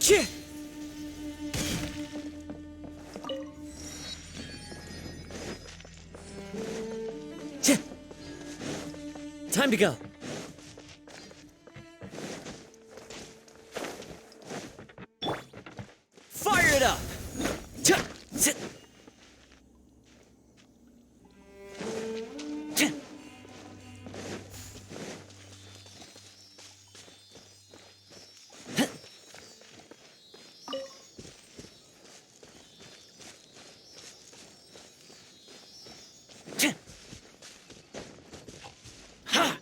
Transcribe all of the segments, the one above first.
Chit! Chit! Time to go. Fire it up! Chit! Chit! Chit! Ha!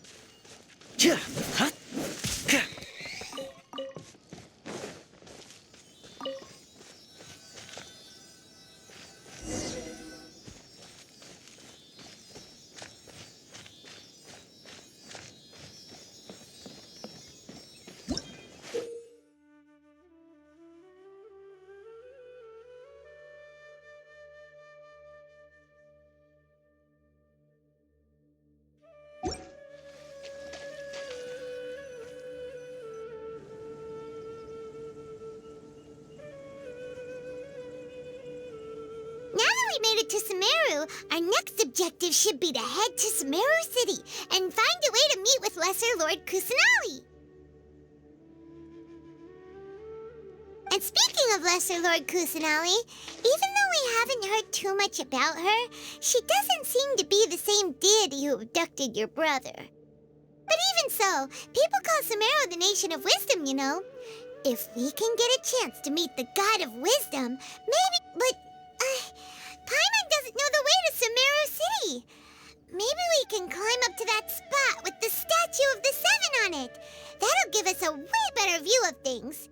Yeah! Ha! Made it to Sumeru, our next objective should be to head to Sumeru City and find a way to meet with Lesser Lord Kusanali. And speaking of Lesser Lord Kusanali, even though we haven't heard too much about her, she doesn't seem to be the same deity who abducted your brother. But even so, people call Sumeru the Nation of Wisdom, you know. If we can get a chance to meet the God of Wisdom, maybe... But, Paimon doesn't know the way to Sumeru City. Maybe we can climb up to that spot with the statue of the Seven on it. That'll give us a way better view of things.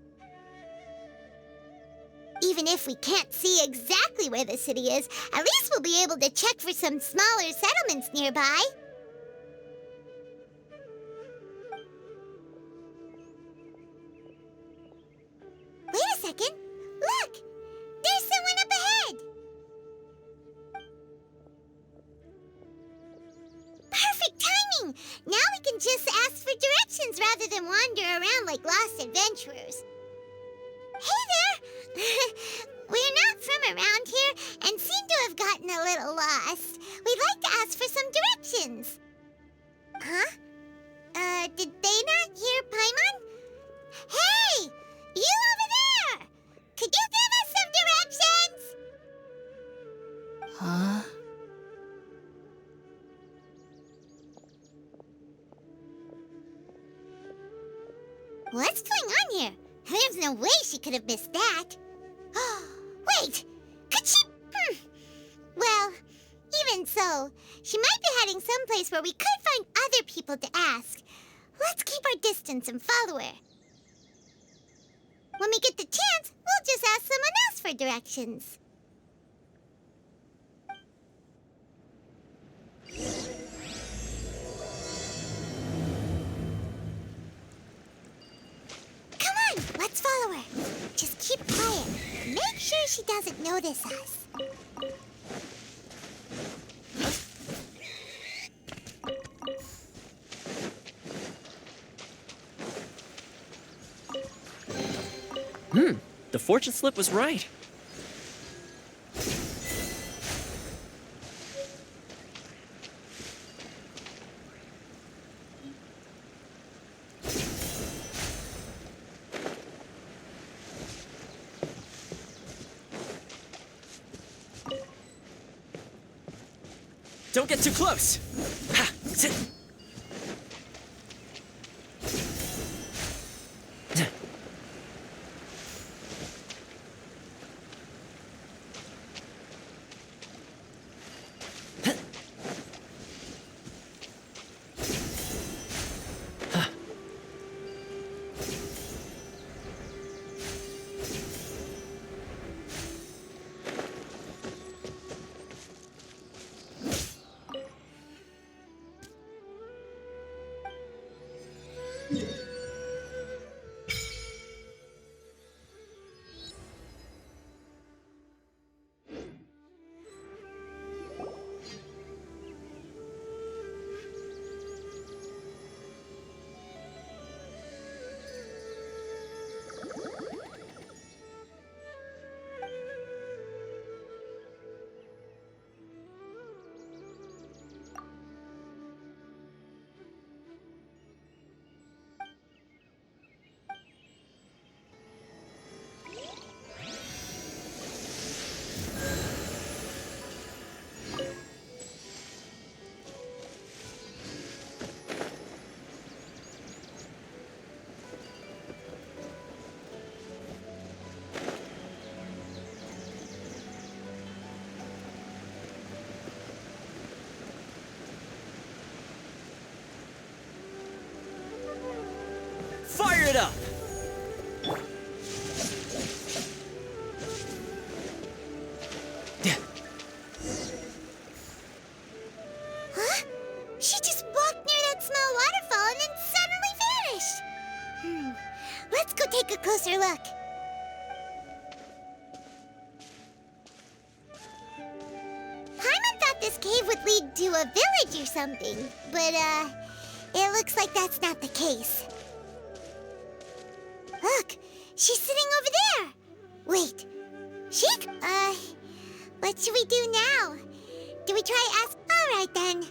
Even if we can't see exactly where the city is, at least we'll be able to check for some smaller settlements nearby. Wait a second. Look! There's someone up ahead! Perfect timing! Now we can just ask for directions rather than wander around like lost adventurers. Hey there! We're not from around here and seem to have gotten a little lost. We'd like to ask for some directions. Huh? Did they not hear Paimon? Hey! You over there! Could you give us some directions? Huh? What's going on here? There's no way she could have missed that. Wait! Could she... Well, even so, she might be heading someplace where we could find other people to ask. Let's keep our distance and follow her. When we get the chance, we'll just ask someone else for directions. Come on, let's follow her. Just keep quiet. Make sure she doesn't notice us. The fortune slip was right. Don't get too close. Ha! Sit. take a closer look. Paimon thought this cave would lead to a village or something, but, it looks like that's not the case. Look, she's sitting over there. Wait, what should we do now? Do we try ask? All right, then.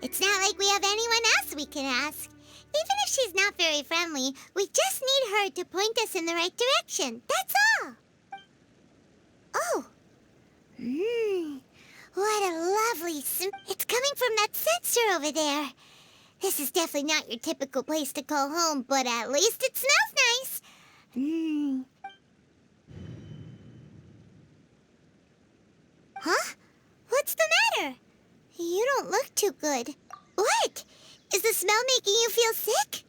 It's not like we have anyone else we can ask. Even if she's not very friendly, we just need her to point us in the right direction. That's all. Oh. What a lovely it's coming from that sensor over there. This is definitely not your typical place to call home, but at least it smells nice. Huh? What's the matter? You don't look too good. What? Is the smell making you feel sick?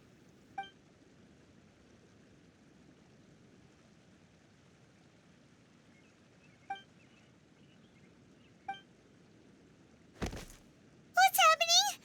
What's happening?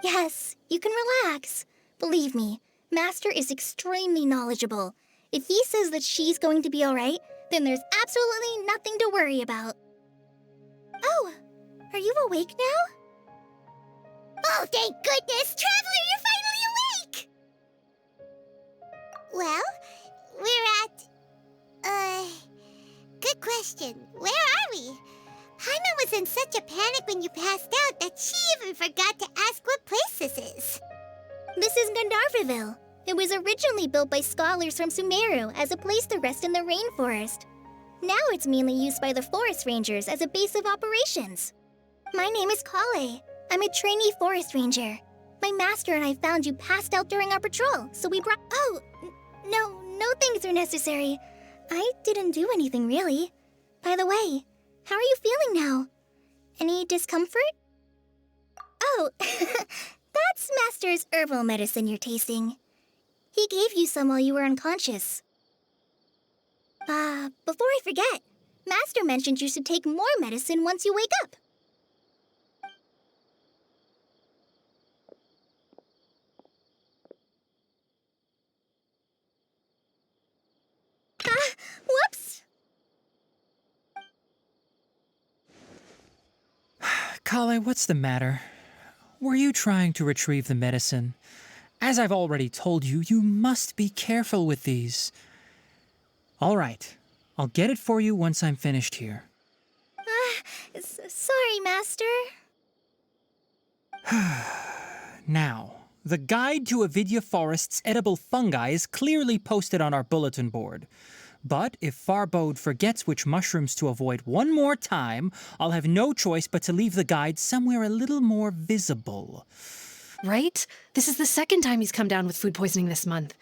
Yes, you can relax. Believe me, Master is extremely knowledgeable. If he says that she's going to be alright, then there's absolutely nothing to worry about. Oh, are you awake now? Oh, thank goodness! Traveler, you're finally awake! Well, we're at... Good question. Where are we? Paimon was in such a panic when you passed out that she even forgot to ask what place this is. This is Gandharvaville. It was originally built by scholars from Sumeru as a place to rest in the rainforest. Now it's mainly used by the forest rangers as a base of operations. My name is Kale. I'm a trainee forest ranger. My master and I found you passed out during our patrol, so we brought— Oh, no things are necessary. I didn't do anything, really. By the way, how are you feeling now? Any discomfort? Oh, that's Master's herbal medicine you're tasting. He gave you some while you were unconscious. Before I forget, Master mentioned you should take more medicine once you wake up. Whoops! Kale, what's the matter? Were you trying to retrieve the medicine? As I've already told you, you must be careful with these. All right, I'll get it for you once I'm finished here. Sorry, Master. Now, The guide to Avidya Forest's edible fungi is clearly posted on our bulletin board. But if Farbode forgets which mushrooms to avoid one more time, I'll have no choice but to leave the guide somewhere a little more visible. Right? This is the second time he's come down with food poisoning this month.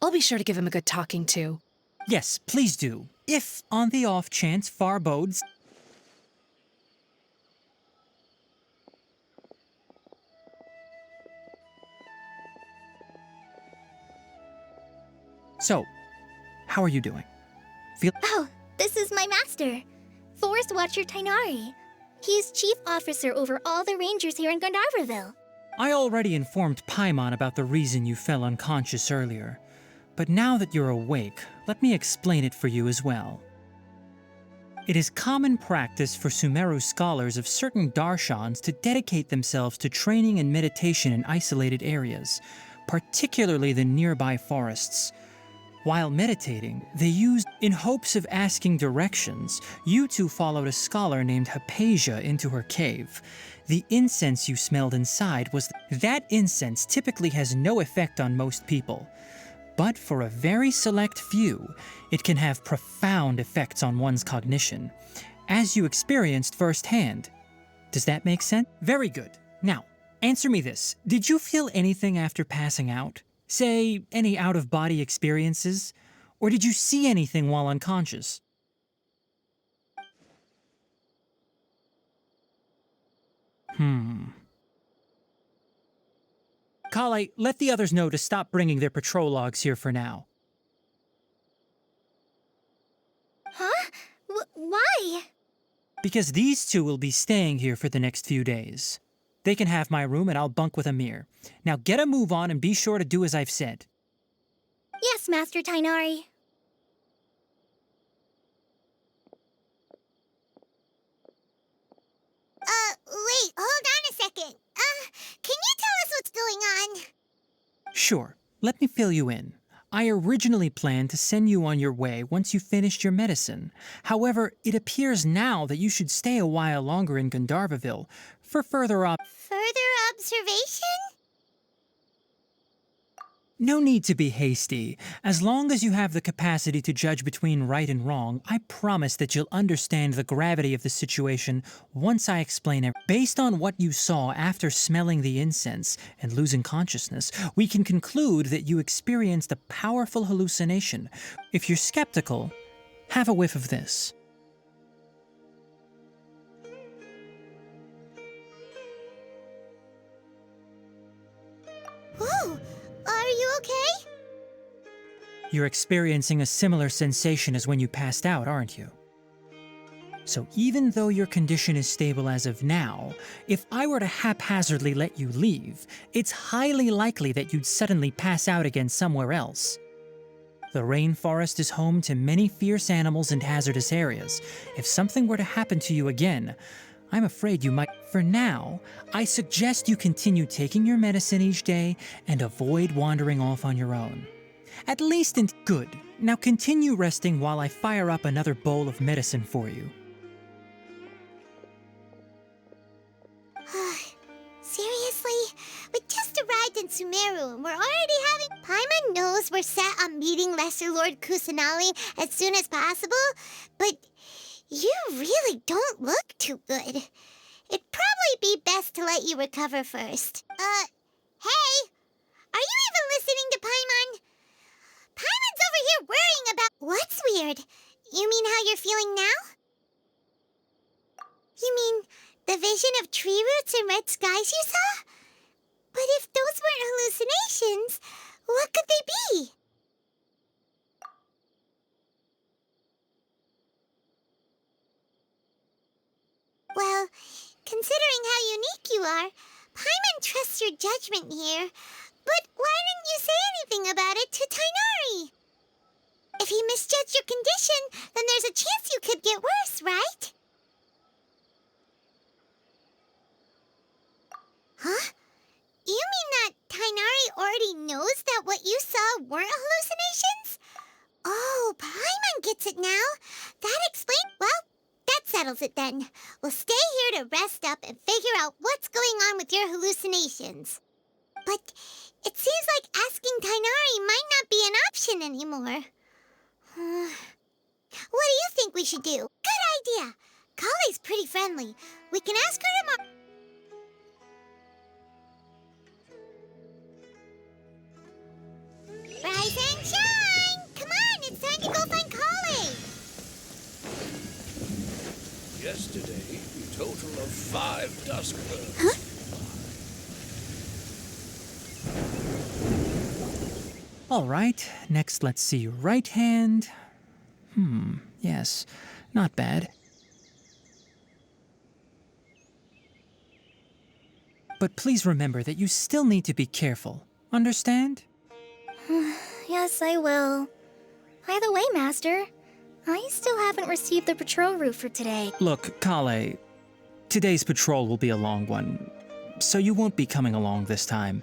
I'll be sure to give him a good talking to. Yes, please do. If, on the off chance, Farbode's... So, how are you doing? Oh, this is my master, Forest Watcher Tainari. He's chief officer over all the rangers here in Gandharvaville. I already informed Paimon about the reason you fell unconscious earlier. But now that you're awake, let me explain it for you as well. It is common practice for Sumeru scholars of certain darshans to dedicate themselves to training and meditation in isolated areas, particularly the nearby forests. While meditating, they used, in hopes of asking directions, you two followed a scholar named Hypatia into her cave. The incense you smelled inside was... That incense typically has no effect on most people. But for a very select few, it can have profound effects on one's cognition, as you experienced firsthand. Does that make sense? Very good. Now, answer me this. Did you feel anything after passing out? Say, any out-of-body experiences? Or did you see anything while unconscious? Kale, let the others know to stop bringing their patrol logs here for now. Huh? Why? Because these two will be staying here for the next few days. They can have my room and I'll bunk with Amir. Now get a move on and be sure to do as I've said. Yes, Master Tainari. Wait, hold on a second. Can you tell us what's going on? Sure, let me fill you in. I originally planned to send you on your way once you finished your medicine. However, it appears now that you should stay a while longer in Gandharvaville for further Further observation? No need to be hasty. As long as you have the capacity to judge between right and wrong, I promise that you'll understand the gravity of the situation once I explain it. Based on what you saw after smelling the incense and losing consciousness, we can conclude that you experienced a powerful hallucination. If you're skeptical, have a whiff of this. Whoa, are you okay? You're experiencing a similar sensation as when you passed out, aren't you? So even though your condition is stable as of now, if I were to haphazardly let you leave, it's highly likely that you'd suddenly pass out again somewhere else. The rainforest is home to many fierce animals and hazardous areas. If something were to happen to you again, I'm afraid you might. For now, I suggest you continue taking your medicine each day and avoid wandering off on your own. At least in good. Now continue resting while I fire up another bowl of medicine for you. Seriously? We just arrived in Sumeru and we're already having... Paimon knows we're set on meeting Lesser Lord Kusanali as soon as possible, but you really don't look too good. It'd probably be best to let you recover first. Hey! Are you even listening to Paimon? Paimon's over here worrying about... What's weird? You mean how you're feeling now? You mean the vision of tree roots and red skies you saw? But if those weren't hallucinations, what could they be? Well, considering how unique you are, Paimon trusts your judgment here. But why didn't you say anything about it to Tainari? If he misjudged your condition, then there's a chance you could get worse, right? Huh? You mean that Tainari already knows that what you saw weren't hallucinations? Oh, Paimon gets it now. That explains... Well, that settles it then. We'll stay here to rest up and figure out what's going on with your hallucinations. But It seems like asking Tainari might not be an option anymore. What do you think we should do? Good idea. Kale's pretty friendly. We can ask her tomorrow. Rise and shine! Come on, it's time to go find Kale! Yesterday, a total of 5 dusk birds. Huh? All right, next let's see your right hand. Yes, not bad. But please remember that you still need to be careful. Understand? Yes, I will. By the way, Master, I still haven't received the patrol route for today. Look, Kale, today's patrol will be a long one, so you won't be coming along this time.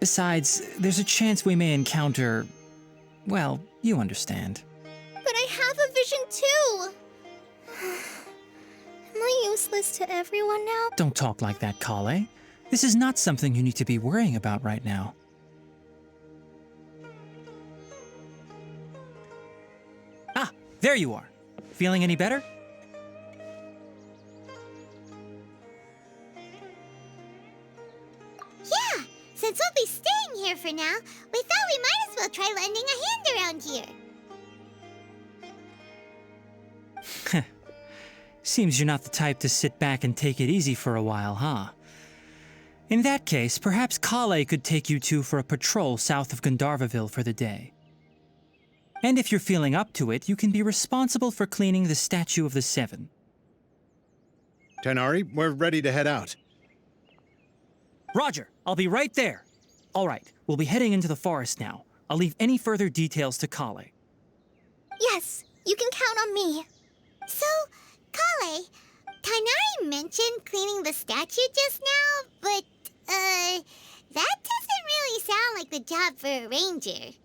Besides, there's a chance we may encounter... well, you understand. But I have a vision too! Am I useless to everyone now? Don't talk like that, Kale. This is not something you need to be worrying about right now. Ah, there you are. Feeling any better? Yeah, since we'll be staying here for now, we thought we might as well try lending a hand around here. Seems you're not the type to sit back and take it easy for a while, huh? In that case, perhaps Kale could take you two for a patrol south of Gandharvaville for the day. And if you're feeling up to it, you can be responsible for cleaning the Statue of the Seven. Tainari, we're ready to head out. Roger, I'll be right there. All right, we'll be heading into the forest now. I'll leave any further details to Kale. Yes, you can count on me. So, Kale, Tainari mentioned cleaning the statue just now, but, that doesn't really sound like the job for a ranger.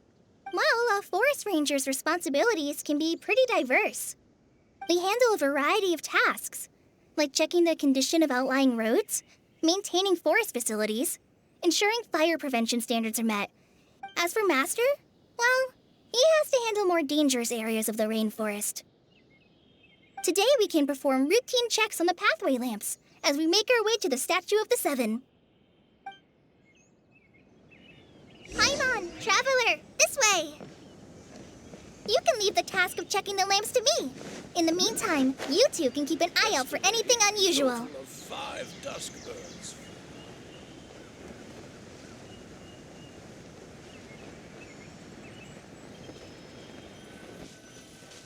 Well, a forest ranger's responsibilities can be pretty diverse. They handle a variety of tasks, like checking the condition of outlying roads, maintaining forest facilities, ensuring fire prevention standards are met. As for Master, well, he has to handle more dangerous areas of the rainforest. Today we can perform routine checks on the pathway lamps as we make our way to the Statue of the Seven. Paimon, Traveler, this way! You can leave the task of checking the lamps to me. In the meantime, you two can keep an eye out for anything unusual. Total of 5 dusk birds.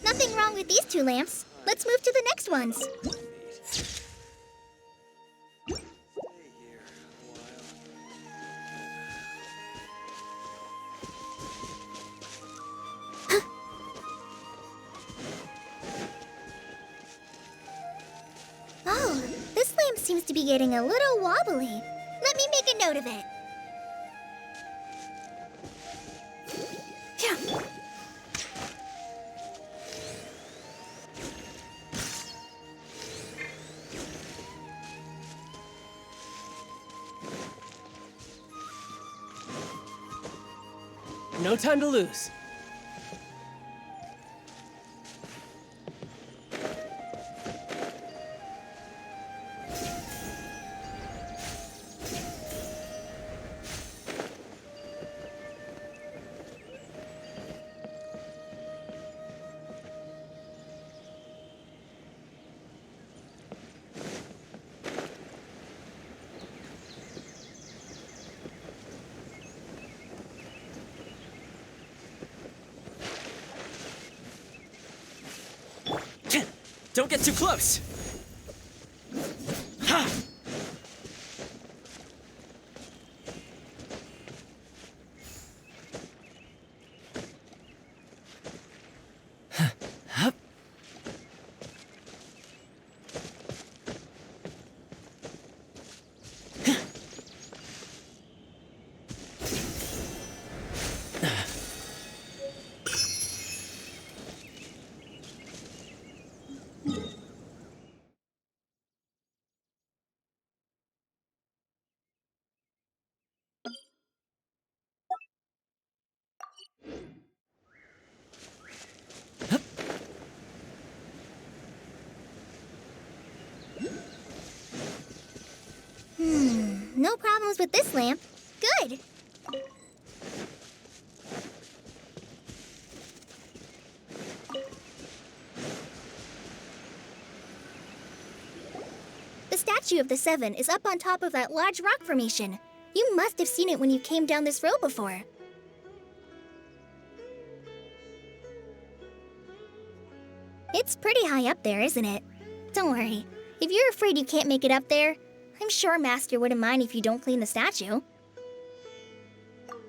Nothing wrong with these 2 lamps. Let's move to the next ones. Oh, this lamp seems to be getting a little wobbly. Let me make a note of it. Phew. No time to lose. Don't get too close! Ha! Hup. problems with this lamp. Good. The statue of the Seven is up on top of that large rock formation. You must have seen it when you came down this road before. It's pretty high up there, isn't it? Don't worry. If you're afraid you can't make it up there, I'm sure Master wouldn't mind if you don't clean the statue.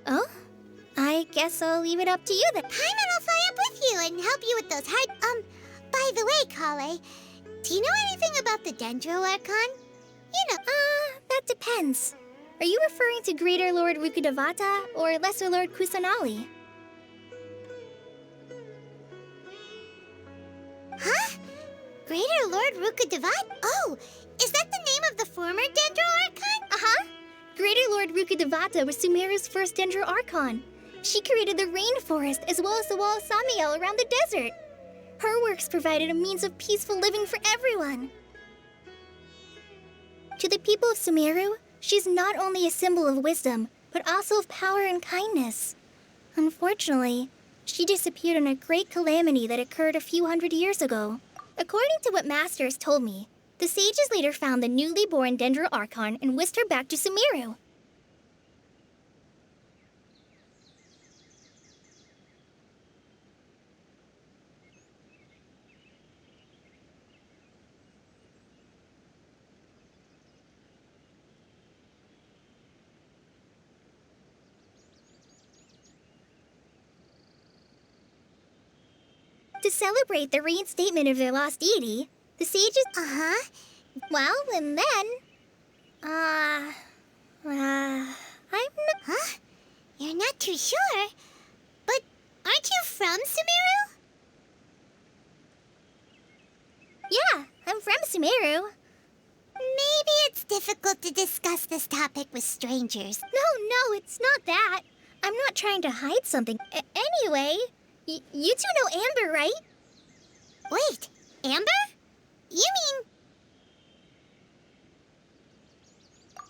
Oh? I guess I'll leave it up to you then. Paimon will fly up with you and help you with those hard... By the way, Kale, do you know anything about the Dendro Archon? You know... That depends. Are you referring to Greater Lord Rukkhadevata or Lesser Lord Kusanali? Huh? Greater Lord Rukkhadevata? Oh, is that the name of the former Dendro Archon? Uh-huh. Greater Lord Rukkhadevata was Sumeru's first Dendro Archon. She created the rainforest as well as the wall of Samiel around the desert. Her works provided a means of peaceful living for everyone. To the people of Sumeru, she's not only a symbol of wisdom, but also of power and kindness. Unfortunately, she disappeared in a great calamity that occurred a few hundred years ago. According to what Master has told me, the sages later found the newly born Dendro Archon and whisked her back to Sumeru. To celebrate the reinstatement of their lost deity, the sages... Uh-huh. Well, and then... I'm not... Huh? You're not too sure? But aren't you from Sumeru? Yeah, I'm from Sumeru. Maybe it's difficult to discuss this topic with strangers. No, it's not that. I'm not trying to hide something. Anyway, you two know Amber, right? Wait, Amber? You mean...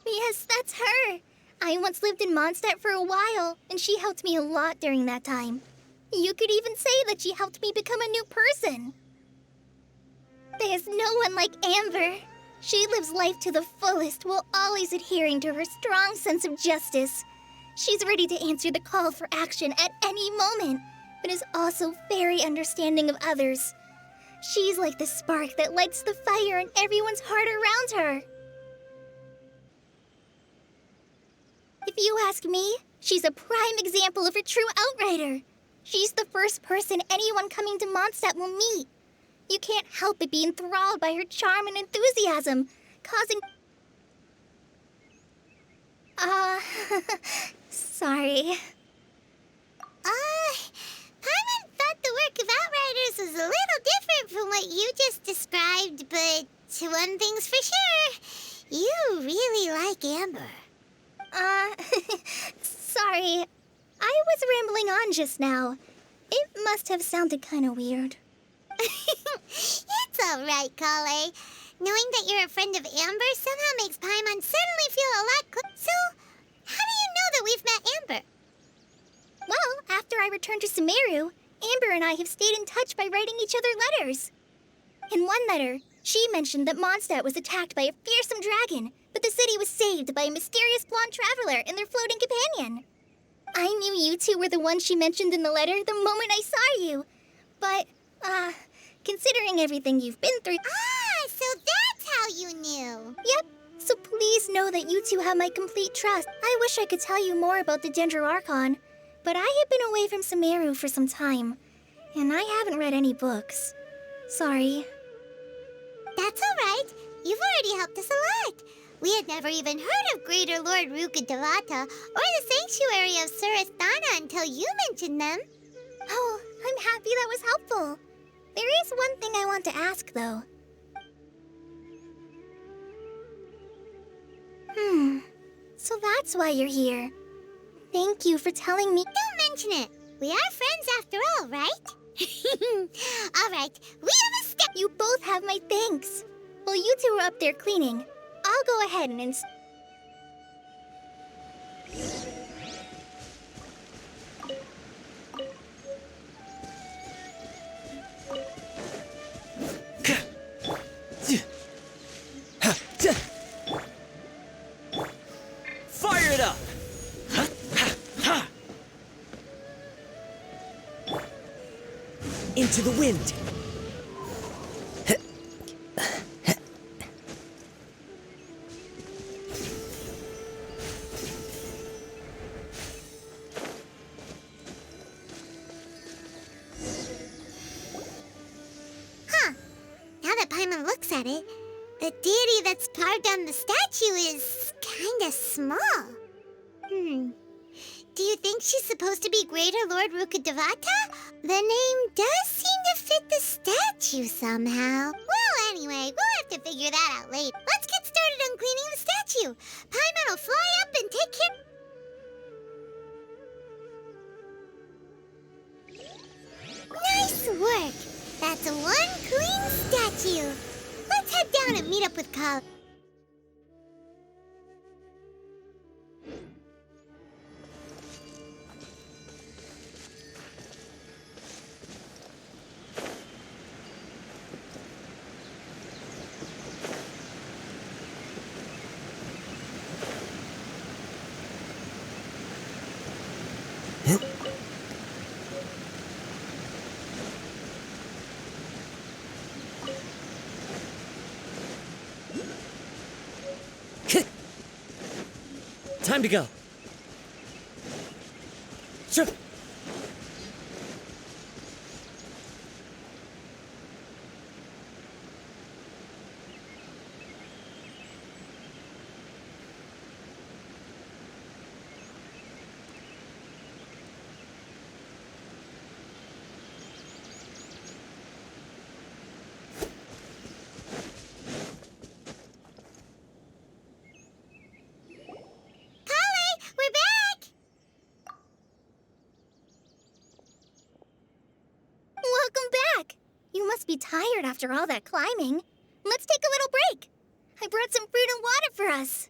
Yes, that's her. I once lived in Mondstadt for a while, and she helped me a lot during that time. You could even say that she helped me become a new person. There's no one like Amber. She lives life to the fullest while always adhering to her strong sense of justice. She's ready to answer the call for action at any moment, but is also very understanding of others. She's like the spark that lights the fire in everyone's heart around her. If you ask me, she's a prime example of a true outrider. She's the first person anyone coming to Mondstadt will meet. You can't help but be enthralled by her charm and enthusiasm, causing... Sorry. Paimon thought the work of Outriders was a little different from what you just described, but one thing's for sure, you really like Amber. Sorry. I was rambling on just now. It must have sounded kind of weird. It's all right, Kale. Knowing that you're a friend of Amber somehow makes Paimon suddenly feel a lot So, how do you know that we've met Amber? Well, after I returned to Sumeru, Amber and I have stayed in touch by writing each other letters. In one letter, she mentioned that Mondstadt was attacked by a fearsome dragon, but the city was saved by a mysterious blonde traveler and their floating companion. I knew you two were the ones she mentioned in the letter the moment I saw you. But, considering everything you've been through... So that's how you knew. Yep, so please know that you two have my complete trust. I wish I could tell you more about the Dendro Archon, but I have been away from Sumeru for some time, and I haven't read any books. Sorry. That's all right. You've already helped us a lot. We had never even heard of Greater Lord Rukkhadevata or the Sanctuary of Surasthana until you mentioned them. Oh, I'm happy that was helpful. There is one thing I want to ask, though. So that's why you're here. Thank you for telling me. Don't mention it. We are friends after all, right? All right, we have a step. You both have my thanks. While you two are up there cleaning, I'll go ahead and Into the wind. Huh. Now that Paimon looks at it, the deity that's carved on the statue is kinda small. Do you think she's supposed to be Greater Lord Rukkhadevata? The name does seem to fit the statue somehow. Well, anyway, we'll have to figure that out later. Let's get started on cleaning the statue. Paimon will fly up and take care. Nice work. That's one clean statue. Let's head down and meet up with Kala. Time to go. Sure. We're back! Welcome back! You must be tired after all that climbing. Let's take a little break. I brought some fruit and water for us.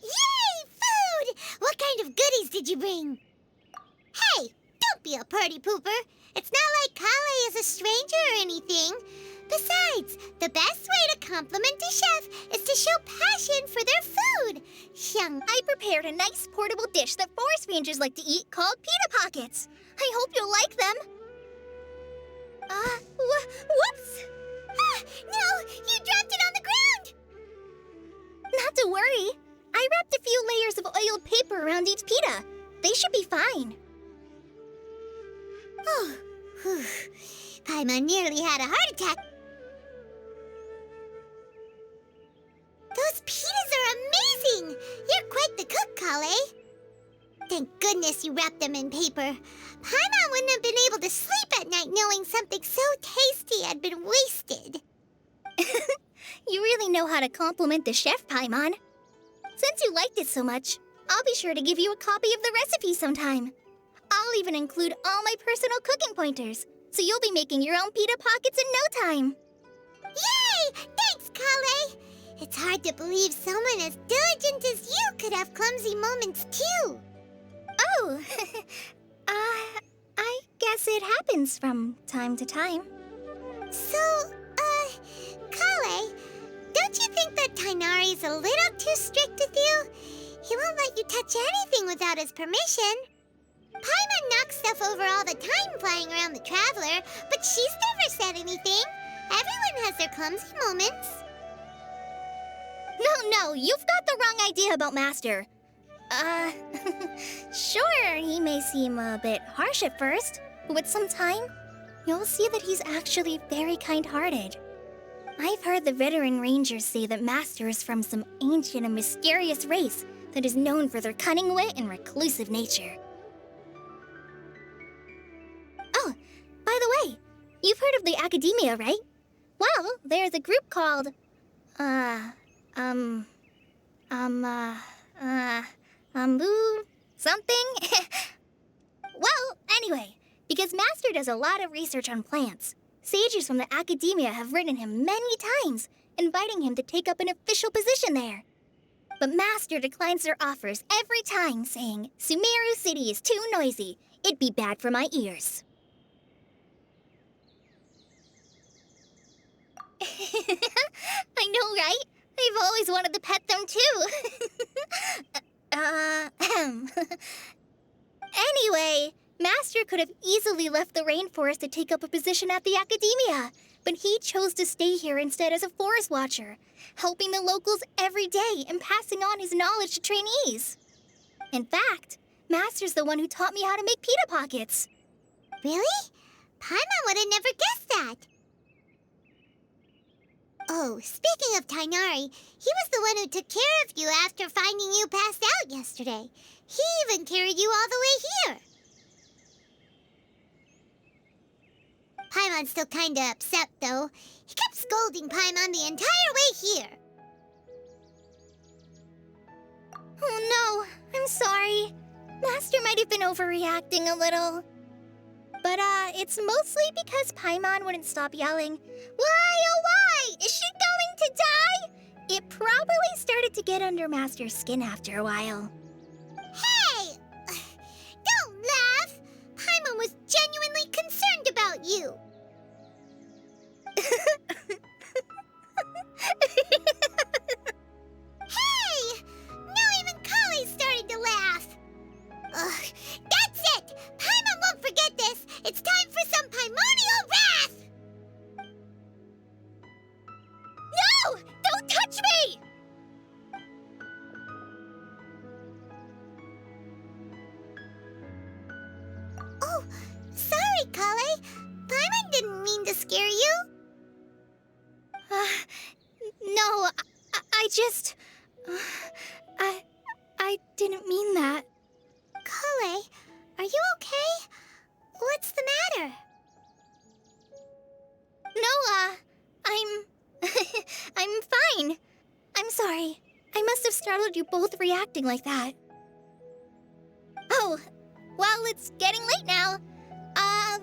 Yay! Food! What kind of goodies did you bring? Hey, don't be a party pooper. It's not like Kale is a stranger or anything. Besides, the best way to compliment a chef is to show passion for their food. I prepared a nice portable dish that forest rangers like to eat called pita pockets. I hope you'll like them. Whoops! Ah, no! You dropped it on the ground! Not to worry. I wrapped a few layers of oiled paper around each pita. They should be fine. Oh, whew. Paimon nearly had a heart attack. Those pitas are amazing! You're quite the cook, Kale. Thank goodness you wrapped them in paper. Paimon wouldn't have been able to sleep at night knowing something so tasty had been wasted. You really know how to compliment the chef, Paimon. Since you liked it so much, I'll be sure to give you a copy of the recipe sometime. I'll even include all my personal cooking pointers, so you'll be making your own pita pockets in no time. Yay! Thanks, Kale! It's hard to believe someone as diligent as you could have clumsy moments, too. Oh, I guess it happens from time to time. So, Kale, don't you think that Tainari's a little too strict with you? He won't let you touch anything without his permission. Paimon knocks stuff over all the time flying around the Traveler, but she's never said anything. Everyone has their clumsy moments. No, you've got the wrong idea about Master. Sure, he may seem a bit harsh at first, but with some time, you'll see that he's actually very kind-hearted. I've heard the veteran rangers say that Master is from some ancient and mysterious race that is known for their cunning wit and reclusive nature. Oh, by the way, you've heard of the Academia, right? Well, there's a group called, something? Well, anyway, because Master does a lot of research on plants, sages from the Academia have written him many times, inviting him to take up an official position there. But Master declines their offers every time, saying, Sumeru City is too noisy. It'd be bad for my ears. I know, right? I've always wanted to pet them, too. Anyway, Master could have easily left the rainforest to take up a position at the academia, but he chose to stay here instead as a forest watcher, helping the locals every day and passing on his knowledge to trainees. In fact, Master's the one who taught me how to make pita pockets. Really? Paimon would have never guessed that. Oh, speaking of Tainari, he was the one who took care of you after finding you passed out yesterday. He even carried you all the way here. Paimon's still kinda upset, though. He kept scolding Paimon the entire way here. Oh no, I'm sorry. Master might have been overreacting a little. But, it's mostly because Paimon wouldn't stop yelling, "Why, oh why? Is she going to die?" It probably started to get under Master's skin after a while. Hey! Don't laugh! Paimon was genuinely concerned about you. Hey! Now even Kale's starting to laugh. Ugh, that's it! Paimon won't forget this! It's time for some primordial wrath! No! Don't touch me! Oh, sorry, Kale. Paimon didn't mean to scare you. No, I just... I didn't mean that. Kale, are you okay? What's the matter? No, I'm fine. I'm sorry. I must have startled you both reacting like that. Oh, well, it's getting late now.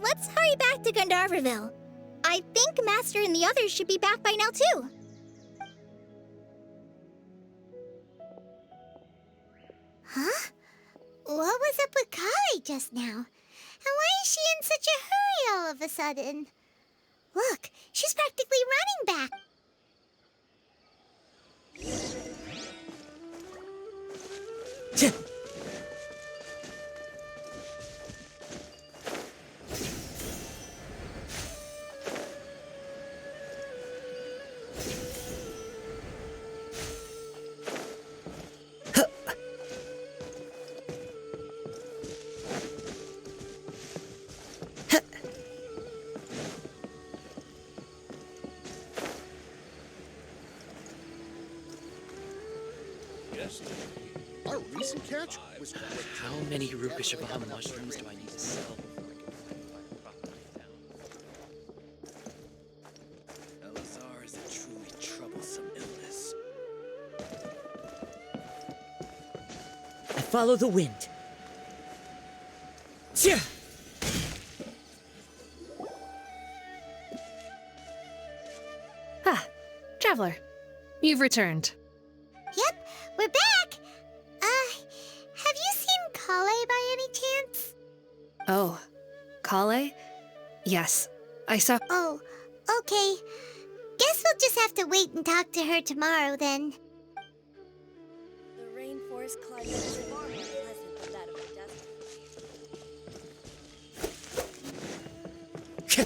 Let's hurry back to Gandharvaville. I think Master and the others should be back by now, too. Huh? What was up with Kale just now? And why is she in such a hurry all of a sudden? Look, she's practically running back. Tch! Yesterday, our recent catch was How many Rukashabam mushrooms do I need to sell before I can find a profit town? Elazar is a truly troublesome illness. I follow the wind. Tch! Ah, Traveler, you've returned. Yep, we're back. Have you seen Kale by any chance? Oh, Kale? Yes, I saw. Oh, okay. Guess we'll just have to wait and talk to her tomorrow then. The rainforest climate is far more pleasant than that of the desert. Tch!